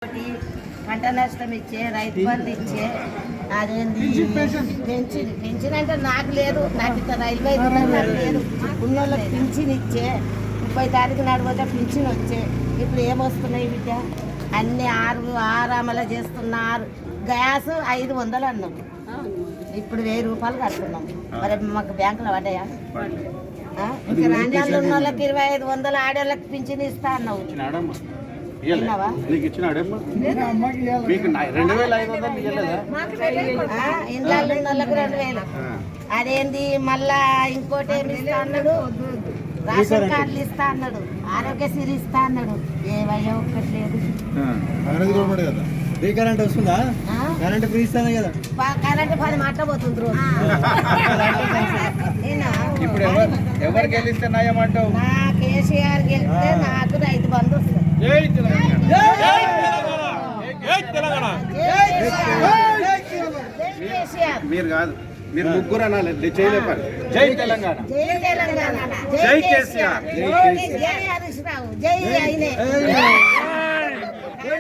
పంట నష్టం ఇచ్చే, రైతు బంధు ఇచ్చే, అదేంది పెన్షన్ అంటే నాకు లేదు, నాకు ఇంత రైల్వే నాకు లేదు. ఉన్నోళ్ళకి పింఛన్ ఇచ్చే, 30 తారీఖు నడిపోతే పింఛన్ వచ్చే. ఇప్పుడు ఏమొస్తున్నాయి బిడ్డ? అన్ని ఆరు అమలు చేస్తున్నారు. గ్యాస్ 500 అన్నాం, ఇప్పుడు 1000 రూపాయలు కడుతున్నాం. మరి మాకు బ్యాంకులో పడ్డాయా? ఇంకా రాజ్యాల్లో ఉన్న వాళ్ళకి 2500 ఆడవాళ్ళకి పింఛన్ ఇస్తా అన్నావు. ఇళ్ళల్లో ఉన్న వాళ్ళకి 2000. అదేంది మళ్ళా ఇంకోటి ఏమి ఇస్తా అన్నాడు, రేషన్ కార్డులు ఇస్తా అన్నాడు, ఆరోగ్యశ్రీ ఇస్తా అన్నాడు. ఏవయ్యా ఒక్కటి లేదు. కరెంట్ వస్తుందా? కరెంట్ ఫ్రీ ఇస్తానే కదా. కరెంట్ 10 మాట పోతుంది రోజు. ఇప్పుడు ఎవరు గెలిస్తే నయమంటావు? నా కేసీఆర్ గెలిస్తే నాకు రైతు బంధు వస్తుంది. మీరు కాదు, మీరు ముగ్గురు అనాలి. చేయలేపారు. జై తెలంగాణ, జై తెలంగాణ, జై కేసీఆర్, జై హరీష్ రావు, జై అయినే.